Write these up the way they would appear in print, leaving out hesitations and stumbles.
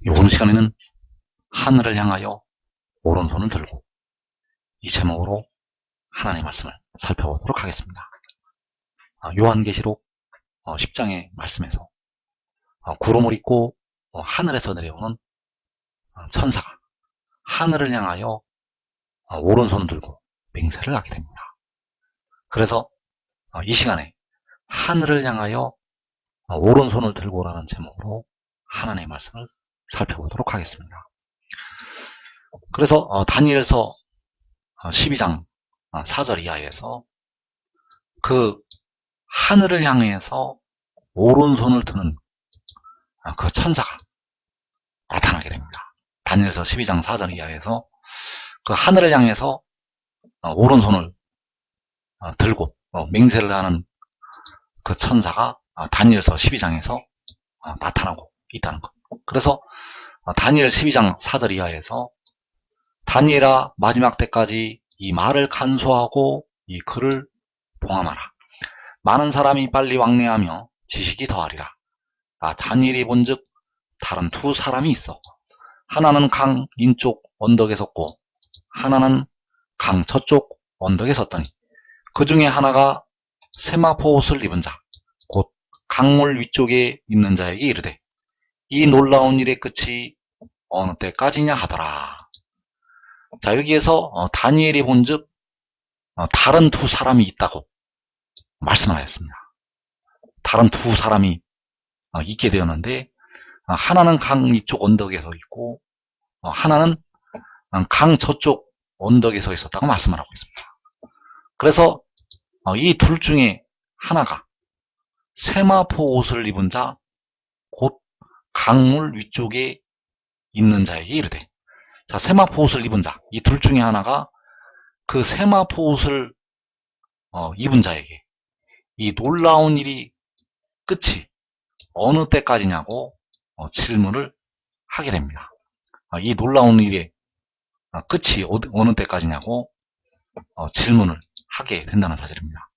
이번 시간에는 하늘을 향하여 오른손을 들고 이 제목으로 하나님의 말씀을 살펴보도록 하겠습니다. 요한계시록 10장의 말씀에서 구름을 입고 하늘에서 내려오는 천사가 하늘을 향하여 오른손을 들고 맹세를 하게 됩니다. 그래서 이 시간에 하늘을 향하여 오른손을 들고라는 제목으로 하나님의 말씀을 살펴보도록 하겠습니다. 그래서 다니엘서 12장 4절 이하에서 그 하늘을 향해서 오른손을 드는 그 천사가 나타나게 됩니다. 다니엘서 12장 4절 이하에서 그 하늘을 향해서 오른손을 들고 맹세를 하는 그 천사가 다니엘서 12장에서 나타나고 있다는 것. 그래서 다니엘 12장 4절 이하에서 다니엘아 마지막 때까지 이 말을 간수하고 이 글을 봉함하라. 많은 사람이 빨리 왕래하며 지식이 더하리라. 다니엘이 본즉 다른 두 사람이 있어. 하나는 강 인쪽 언덕에 섰고 하나는 강 저쪽 언덕에 섰더니 그 중에 하나가 세마포 옷을 입은 자, 곧 강물 위쪽에 있는 자에게 이르되 이 놀라운 일의 끝이 어느 때까지냐 하더라. 자, 여기에서 다니엘이 본즉 다른 두 사람이 있다고 말씀을 하였습니다. 다른 두 사람이 있게 되었는데 하나는 강 이쪽 언덕에 서 있고 하나는 강 저쪽 언덕에 서 있었다고 말씀을 하고 있습니다. 그래서 이 둘 중에 하나가 세마포 옷을 입은 자, 곧 강물 위쪽에 있는 자에게 이르되, 자, 세마포 옷을 입은 자, 이 둘 중에 하나가 그 세마포 옷을 입은 자에게 이 놀라운 일이 끝이 어느 때까지냐고 질문을 하게 됩니다. 이 놀라운 일의 끝이 어느 때까지냐고 질문을 하게 된다는 사실입니다.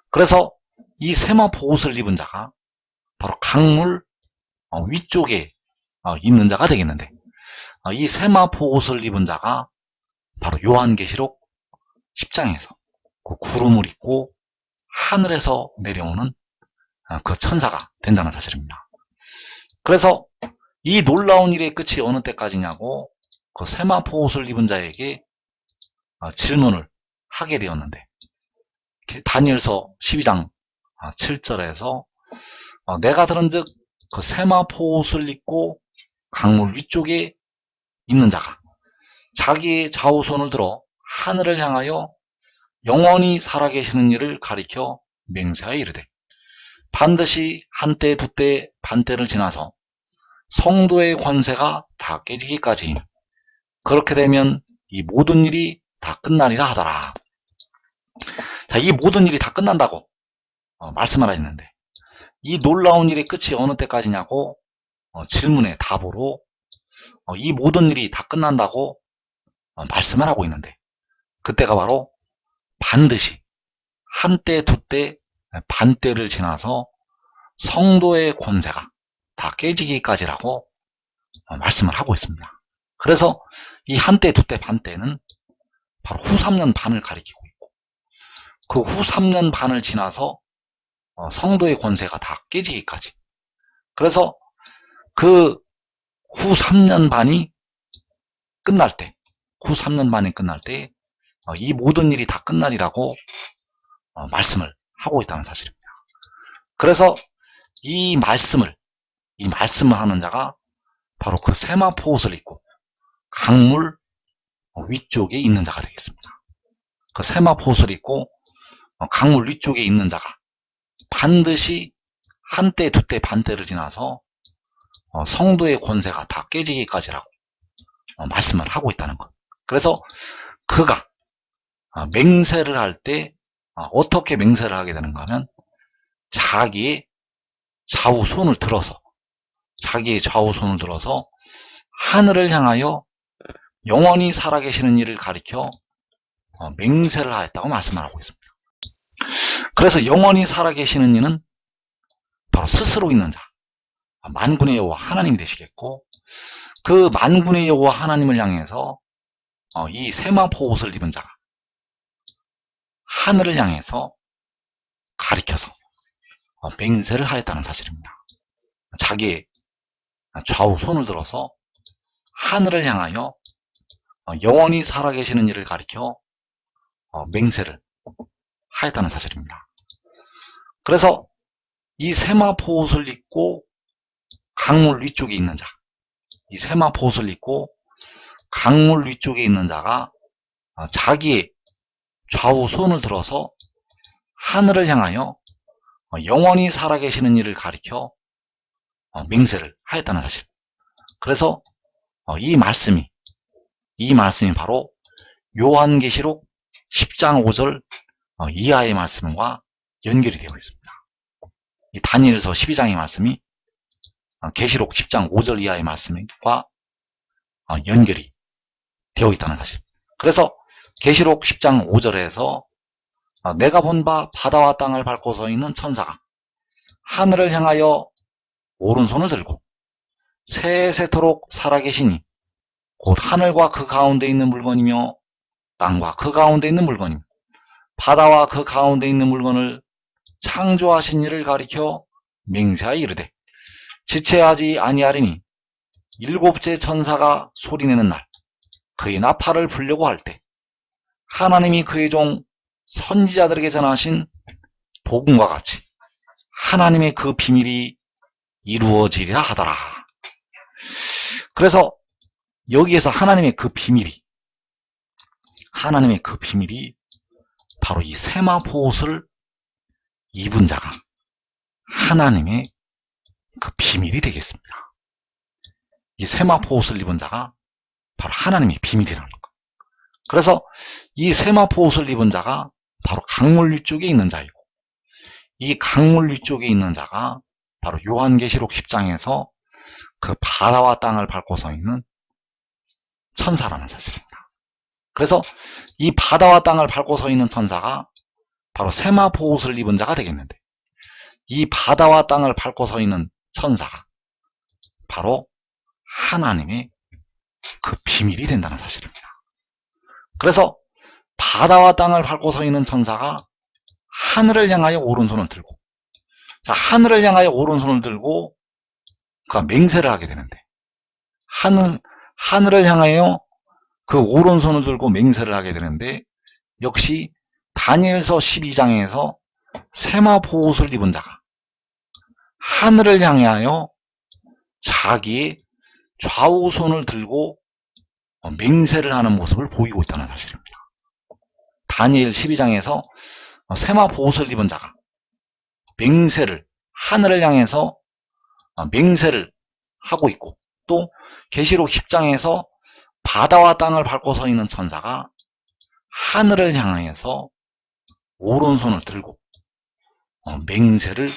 그래서 이 세마포 옷을 입은 자가 바로 강물 위쪽에 있는 자가 되겠는데, 이 세마포 옷을 입은 자가 바로 요한계시록 10장에서 그 구름을 입고 하늘에서 내려오는 그 천사가 된다는 사실입니다. 그래서 이 놀라운 일의 끝이 어느 때까지냐고 그 세마포 옷을 입은 자에게 질문을 하게 되었는데, 다니엘서 12장 7절에서 내가 들은즉 그 세마포 옷을 입고 강물 위쪽에 있는 자가 자기의 좌우손을 들어 하늘을 향하여 영원히 살아계시는 이를 가리켜 맹세하여 이르되 반드시 한때 두때 반때를 지나서 성도의 권세가 다 깨지기까지 그렇게 되면 이 모든 일이 다 끝나리라 하더라. 자, 이 모든 일이 다 끝난다고 말씀을 하셨는데, 이 놀라운 일의 끝이 어느 때까지냐고 질문의 답으로 이 모든 일이 다 끝난다고 말씀을 하고 있는데, 그때가 바로 반드시 한때 두때 반때를 지나서 성도의 권세가 다 깨지기까지라고 말씀을 하고 있습니다. 그래서 이 한때 두때 반때는 바로 후 3년 반을 가리키고 있고, 그 후 3년 반을 지나서 성도의 권세가 다 깨지기까지, 그래서 그 후 3년 반이 끝날 때, 후 3년 반이 끝날 때 이 모든 일이 다 끝나리라고 말씀을 하고 있다는 사실입니다. 그래서 이 말씀을 하는 자가 바로 그 세마포 옷을 입고 강물 위쪽에 있는 자가 되겠습니다. 그 세마포 옷을 입고 강물 위쪽에 있는 자가 반드시 한때 두때 반때를 지나서 성도의 권세가 다 깨지기까지라고 말씀을 하고 있다는 것. 그래서 그가 맹세를 할 때 어떻게 맹세를 하게 되는가 하면 자기의 좌우손을 들어서 하늘을 향하여 영원히 살아계시는 이를 가리켜 맹세를 하였다고 말씀을 하고 있습니다. 그래서 영원히 살아계시는 이는 바로 스스로 있는 자, 만군의 여호와 하나님이 되시겠고, 그 만군의 여호와 하나님을 향해서 이 세마포 옷을 입은 자가 하늘을 향해서 가리켜서 맹세를 하였다는 사실입니다. 자기의 좌우 손을 들어서 하늘을 향하여 영원히 살아계시는 이를 가리켜 맹세를 하였다는 사실입니다. 그래서 이 세마포 옷을 입고 강물 위쪽에 있는 자, 이 세마포 옷을 입고 강물 위쪽에 있는 자가 자기의 좌우 손을 들어서 하늘을 향하여 영원히 살아계시는 이를 가리켜 맹세를 하였다는 사실. 그래서 이 말씀이 바로 요한계시록 10장 5절 이하의 말씀과 연결이 되어 있습니다. 이 다니엘서 12장의 말씀이 계시록 10장 5절 이하의 말씀과 연결이 되어 있다는 사실. 그래서 계시록 10장 5절에서 내가 본 바 바다와 땅을 밟고 서 있는 천사가 하늘을 향하여 오른손을 들고 세세토록 살아계시니 곧 하늘과 그 가운데 있는 물건이며 땅과 그 가운데 있는 물건이며 바다와 그 가운데 있는 물건을 창조하신 이를 가리켜 맹세하여 이르되 지체하지 아니하리니 일곱째 천사가 소리내는 날 그의 나팔을 불려고 할 때 하나님이 그의 종 선지자들에게 전하신 복음과 같이 하나님의 그 비밀이 이루어지리라 하더라. 그래서 여기에서 하나님의 그 비밀이 바로 이 세마포 옷을 입은 자가 하나님의 그 비밀이 되겠습니다. 이 세마포 옷을 입은 자가 바로 하나님의 비밀이라는 것. 그래서 이 세마포 옷을 입은 자가 바로 강물 위쪽에 있는 자이고, 이 강물 위쪽에 있는 자가 바로 요한계시록 10장에서 그 바다와 땅을 밟고 서 있는 천사라는 사실입니다. 그래서 이 바다와 땅을 밟고 서 있는 천사가 바로 세마포 옷을 입은 자가 되겠는데, 이 바다와 땅을 밟고 서 있는 천사가 바로 하나님의 그 비밀이 된다는 사실입니다. 그래서 바다와 땅을 밟고 서 있는 천사가 하늘을 향하여 오른손을 들고, 자, 하늘을 향하여 오른손을 들고 그가 맹세를 하게 되는데, 하늘을 향하여 그 오른손을 들고 맹세를 하게 되는데, 역시 다니엘서 12장에서 세마포 옷을 입은 자가 하늘을 향하여 자기의 좌우 손을 들고 맹세를 하는 모습을 보이고 있다는 사실입니다. 다니엘 12장에서 세마포 옷을 입은 자가 하늘을 향해서 맹세를 하고 있고, 또 계시록 10장에서 바다와 땅을 밟고 서 있는 천사가 하늘을 향해서 오른손을 들고 맹세를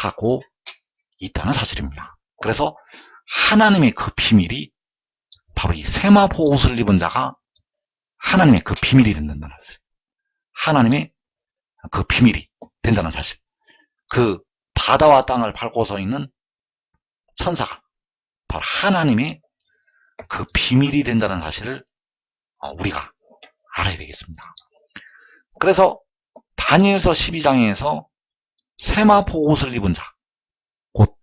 하고 있다는 사실입니다. 그래서 하나님의 그 비밀이 바로 이 세마포 옷을 입은 자가 하나님의 그 비밀이 된다는 사실. 하나님의 그 비밀이 된다는 사실. 그 바다와 땅을 밟고 서 있는 천사가 바로 하나님의 그 비밀이 된다는 사실을 우리가 알아야 되겠습니다. 그래서 다니엘서 12장에서 세마포 옷을 입은 자, 곧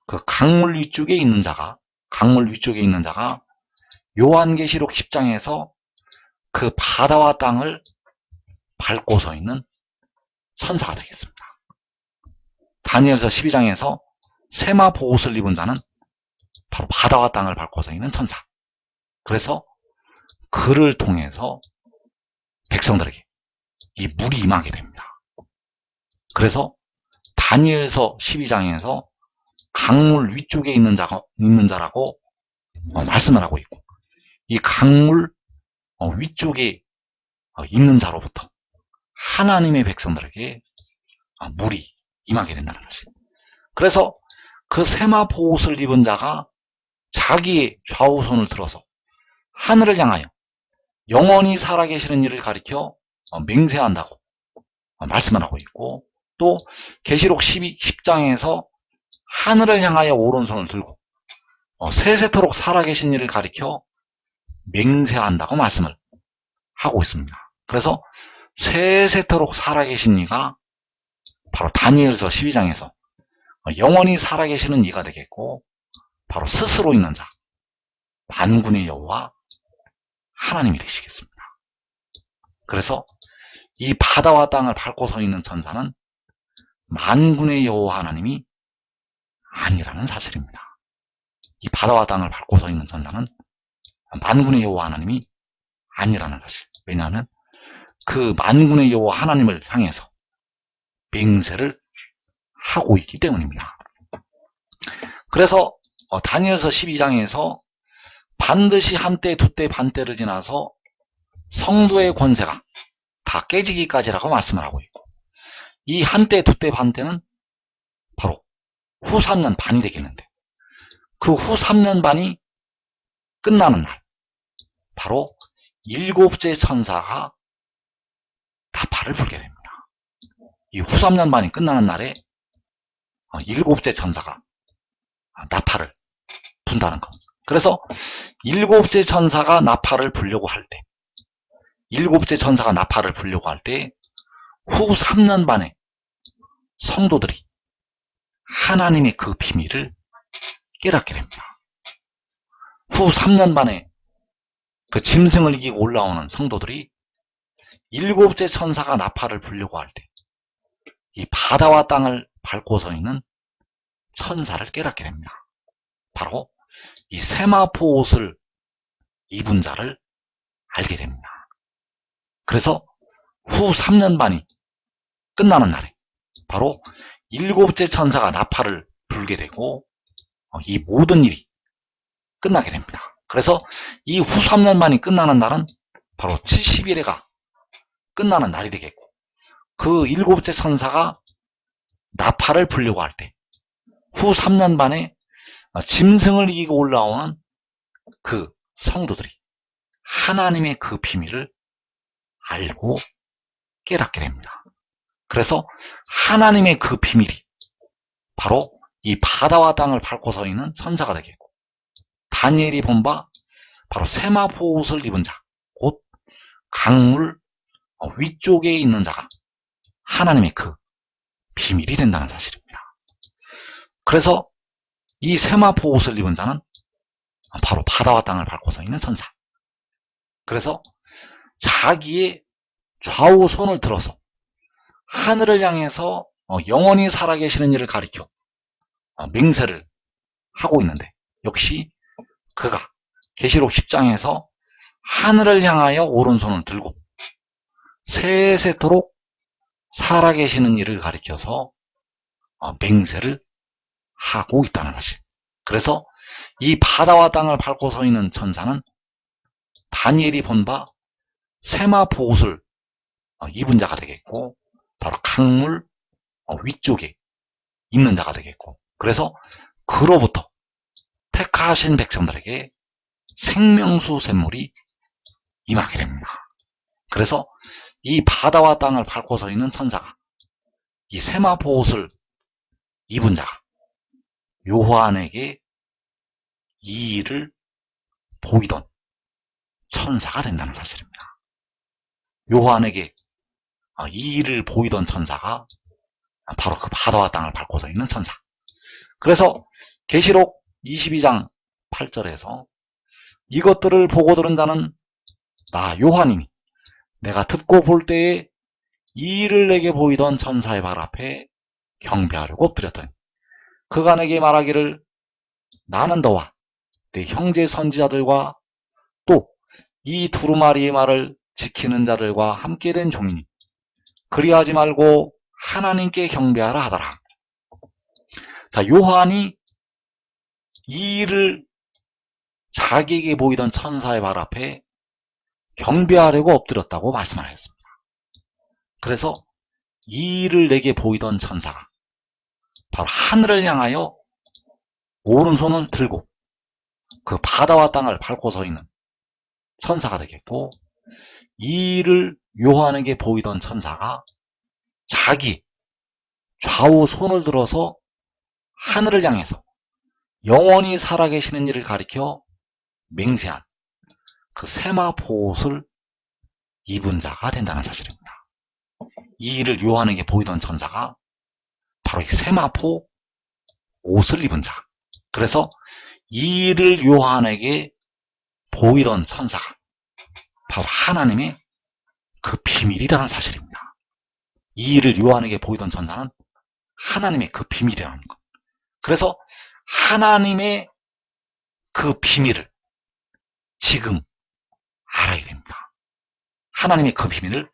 그 강물 위쪽에 있는 자가 요한계시록 10장에서 그 바다와 땅을 밟고 서 있는 천사가 되겠습니다. 다니엘서 12장에서 세마포 옷을 입은 자는 바로 바다와 땅을 밟고 서 있는 천사. 그래서 그를 통해서 백성들에게 이 물이 임하게 됩니다. 그래서 다니엘서 12장에서 강물 위쪽에 있는 자라고 말씀을 하고 있고, 이 강물 위쪽에 있는 자로부터 하나님의 백성들에게 물이 임하게 된다는 것입니다. 그래서 그 세마포 옷을 입은 자가 자기의 좌우손을 들어서 하늘을 향하여 영원히 살아계시는 이를 가리켜 맹세한다고 말씀을 하고 있고, 또 계시록 10장에서 하늘을 향하여 오른손을 들고 세세토록 살아계신 이를 가리켜 맹세한다고 말씀을 하고 있습니다. 그래서 세세토록 살아계신 이가 바로 다니엘서 12장에서 영원히 살아계시는 이가 되겠고, 바로 스스로 있는 자, 만군의 여호와 하나님이 되시겠습니다. 그래서 이 바다와 땅을 밟고 서 있는 천사는 만군의 여호와 하나님이 아니라는 사실입니다. 이 바다와 땅을 밟고 서 있는 천사는 만군의 여호와 하나님이 아니라는 사실. 왜냐하면 그 만군의 여호와 하나님을 향해서 맹세를 하고 있기 때문입니다. 그래서 다니엘서 12장에서 반드시 한때, 두때, 반때를 지나서 성도의 권세가 다 깨지기까지라고 말씀을 하고 있고, 이 한때, 두때, 반때는 바로 후 3년 반이 되겠는데, 그 후 3년 반이 끝나는 날, 바로 일곱째 천사가 나팔을 불게 됩니다. 이 후 3년 반이 끝나는 날에 일곱째 천사가 나팔을 분다는 것. 그래서 일곱째 천사가 나팔을 불려고 할 때, 후 3년 반에 성도들이 하나님의 그 비밀을 깨닫게 됩니다. 후 3년 반에 그 짐승을 이기고 올라오는 성도들이 일곱째 천사가 나팔을 불려고 할 때, 이 바다와 땅을 밟고 서 있는 천사를 깨닫게 됩니다. 바로 이 세마포 옷을 입은 자를 알게 됩니다. 그래서 후 3년 반이 끝나는 날에 바로 일곱째 천사가 나팔을 불게 되고, 이 모든 일이 끝나게 됩니다. 그래서 이 후 3년 만이 끝나는 날은 바로 70일에가 끝나는 날이 되겠고, 그 일곱째 천사가 나팔을 불려고 할 때 후 3년 반에 짐승을 이기고 올라오는 그 성도들이 하나님의 그 비밀을 알고 깨닫게 됩니다. 그래서 하나님의 그 비밀이 바로 이 바다와 땅을 밟고 서 있는 천사가 되겠고, 다니엘이 본 바 바로 세마포 옷을 입은 자, 곧 강물 위쪽에 있는 자가 하나님의 그 비밀이 된다는 사실입니다. 그래서 이 세마포 옷을 입은 자는 바로 바다와 땅을 밟고 서 있는 천사. 그래서 자기의 좌우 손을 들어서 하늘을 향해서 영원히 살아계시는 이를 가리켜 맹세를 하고 있는데, 역시 그가 계시록 10장에서 하늘을 향하여 오른손을 들고 세세토록 살아계시는 이를 가리켜서 맹세를 하고 있다는 사실. 그래서 이 바다와 땅을 밟고 서 있는 천사는 다니엘이 본 바 세마포 옷을 입은 자가 되겠고, 바로 강물 위쪽에 있는 자가 되겠고, 그래서 그로부터 택하신 백성들에게 생명수 샘물이 임하게 됩니다. 그래서 이 바다와 땅을 밟고 서 있는 천사가 이 세마포 옷을 입은 자가 요한에게 이 일을 보이던 천사가 된다는 사실입니다. 요한에게 이 일을 보이던 천사가 바로 그 바다와 땅을 밟고 서 있는 천사. 그래서 계시록 22장 8절에서 이것들을 보고 들은 자는 나 요한이니 내가 듣고 볼 때에 이 일을 내게 보이던 천사의 발 앞에 경배하려고 엎드렸더니 그가 내게 말하기를 나는 너와 내 형제 선지자들과 또 이 두루마리의 말을 지키는 자들과 함께 된 종이니 그리하지 말고 하나님께 경배하라 하더라. 자, 요한이 이 일을 자기에게 보이던 천사의 발 앞에 경배하려고 엎드렸다고 말씀을 했습니다. 그래서 이 일을 내게 보이던 천사가 바로 하늘을 향하여 오른손을 들고 그 바다와 땅을 밟고 서 있는 천사가 되겠고, 이 일을 요한에게 보이던 천사가 자기 좌우 손을 들어서 하늘을 향해서 영원히 살아계시는 이를 가리켜 맹세한 그 세마포 옷을 입은 자가 된다는 사실입니다. 이 일을 요한에게 보이던 천사가 바로 이 세마포 옷을 입은 자. 그래서 이 일을 요한에게 보이던 천사가 바로 하나님의 그 비밀이라는 사실입니다. 이 일을 요한에게 보이던 천사는 하나님의 그 비밀이라는 것. 그래서 하나님의 그 비밀을 지금 알아야 됩니다. 하나님의 그 비밀을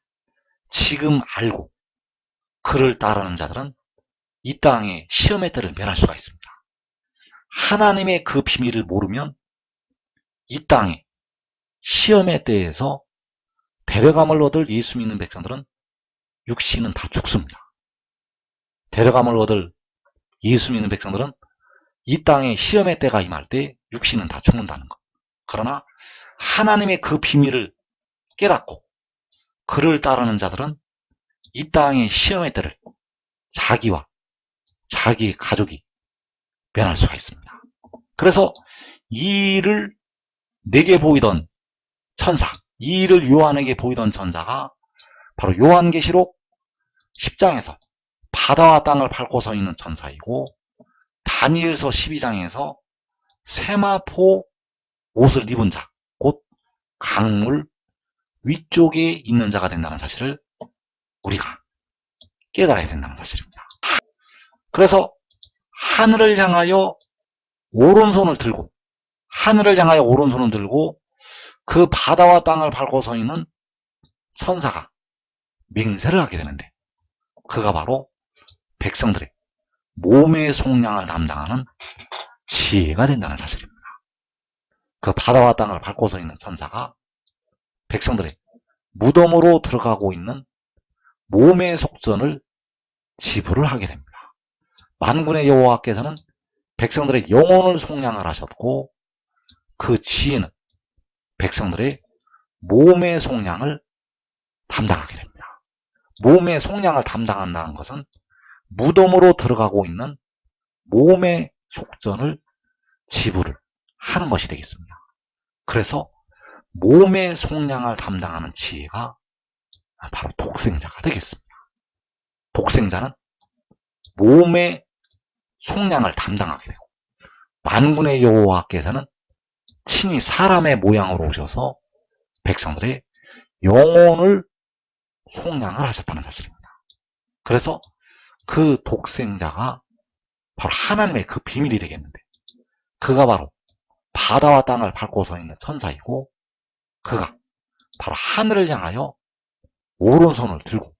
지금 알고 그를 따르는 자들은 이 땅의 시험의 때를 면할 수가 있습니다. 하나님의 그 비밀을 모르면 이 땅의 시험의 때에서 데려감을 얻을 예수 믿는 백성들은 육신은 다 죽습니다. 데려감을 얻을 예수 믿는 백성들은 이 땅의 시험의 때가 임할 때 육신은 다 죽는다는 것. 그러나 하나님의 그 비밀을 깨닫고 그를 따르는 자들은 이 땅의 시험의 때를 자기와 자기의 가족이 면할 수가 있습니다. 그래서 이 일을 내게 보이던 천사, 이 일을 요한에게 보이던 천사가 바로 요한계시록 10장에서 바다와 땅을 밟고 서 있는 천사이고, 다니엘서 12장에서 세마포 옷을 입은 자, 곧 강물 위쪽에 있는 자가 된다는 사실을 우리가 깨달아야 된다는 사실입니다. 그래서 하늘을 향하여 오른손을 들고 그 바다와 땅을 밟고 서 있는 천사가 맹세를 하게 되는데, 그가 바로 백성들의 몸의 속량을 담당하는 지혜가 된다는 사실입니다. 그 바다와 땅을 밟고 서 있는 천사가 백성들의 무덤으로 들어가고 있는 몸의 속전을 지불을 하게 됩니다. 만군의 여호와께서는 백성들의 영혼을 속량을 하셨고, 그 지혜는 백성들의 몸의 속량을 담당하게 됩니다. 몸의 속량을 담당한다는 것은 무덤으로 들어가고 있는 몸의 속전을 지불을 하는 것이 되겠습니다. 그래서 몸의 속량을 담당하는 지혜가 바로 독생자가 되겠습니다. 독생자는 몸의 속량을 담당하게 되고, 만군의 여호와께서는 친히 사람의 모양으로 오셔서 백성들의 영혼을 속량을 하셨다는 사실입니다. 그래서 그 독생자가 바로 하나님의 그 비밀이 되겠는데, 그가 바로 바다와 땅을 밟고 서 있는 천사이고, 그가 바로 하늘을 향하여 오른손을 들고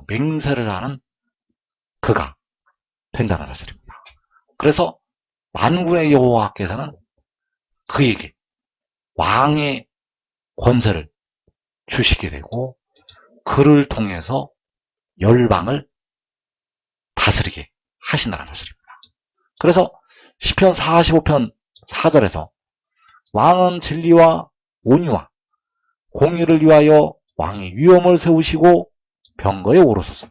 맹세를 하는 그가 된다는 사실입니다. 그래서 만군의 여호와께서는 그에게 왕의 권세를 주시게 되고, 그를 통해서 열방을 다스리게 하신다는 사실입니다. 그래서 시편 45편 4절에서 왕은 진리와 온유와 공의를 위하여 왕의 위엄을 세우시고 병거에 오르소서.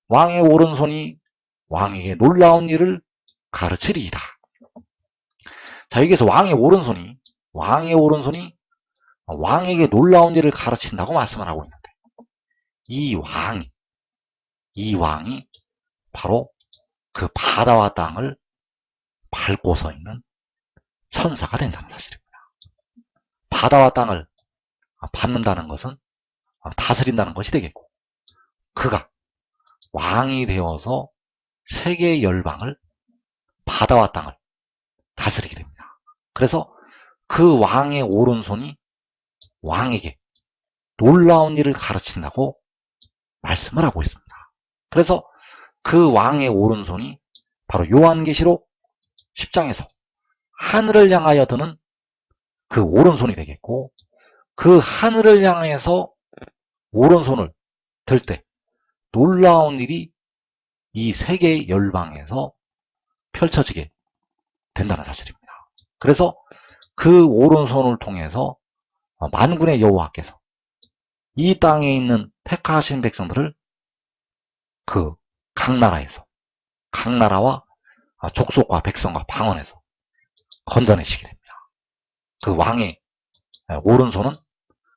왕의 오른손이 왕에게 놀라운 일을 가르치리이다. 자, 여기서 왕의 오른손이 왕에게 놀라운 일을 가르친다고 말씀을 하고 있는데, 이 왕이 바로 그 바다와 땅을 밟고 서 있는 천사가 된다는 사실입니다. 바다와 땅을 밟는다는 것은 다스린다는 것이 되겠고, 그가 왕이 되어서 세계의 열방을, 바다와 땅을 다스리게 됩니다. 그래서 그 왕의 오른손이 왕에게 놀라운 일을 가르친다고 말씀을 하고 있습니다. 그래서 그 왕의 오른손이 바로 요한계시록 10장에서 하늘을 향하여 드는 그 오른손이 되겠고, 그 하늘을 향해서 오른손을 들 때 놀라운 일이 이 세계 열방에서 펼쳐지게 된다는 사실입니다. 그래서 그 오른손을 통해서 만군의 여호와께서 이 땅에 있는 택하신 백성들을 그 각 나라와 족속과 백성과 방언에서 건져내시게 됩니다. 그 왕의 오른손은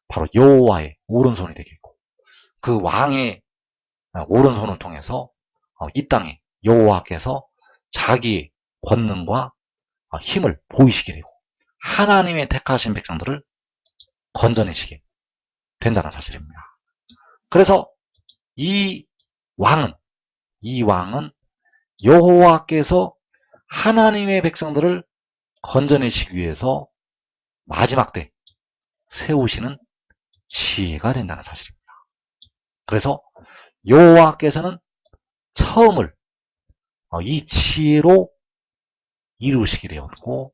바로 여호와의 오른손이 되겠고, 그 왕의 오른손을 통해서 이 땅에 여호와께서 자기의 권능과 힘을 보이시게 되고, 하나님의 택하신 백성들을 건져내시게 된다는 사실입니다. 그래서 이 왕은 여호와께서 하나님의 백성들을 건져내시기 위해서 마지막 때 세우시는 지혜가 된다는 사실입니다. 그래서 여호와께서는 처음을 이 지혜로 이루시게 되었고,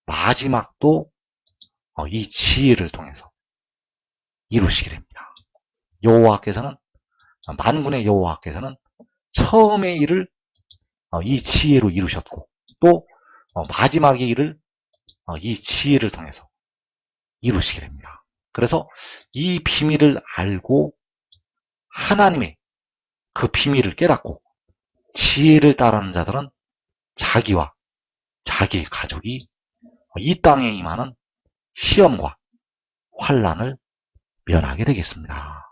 마지막도 이 지혜를 통해서 이루시게 됩니다. 여호와께서는, 만군의 여호와께서는 처음의 일을 이 지혜로 이루셨고, 또 마지막의 일을 이 지혜를 통해서 이루시게 됩니다. 그래서 이 비밀을 알고 하나님의 그 비밀을 깨닫고 지혜를 따르는 자들은 자기와 자기의 가족이 이 땅에 임하는 시험과 환난을 면하게 되겠습니다.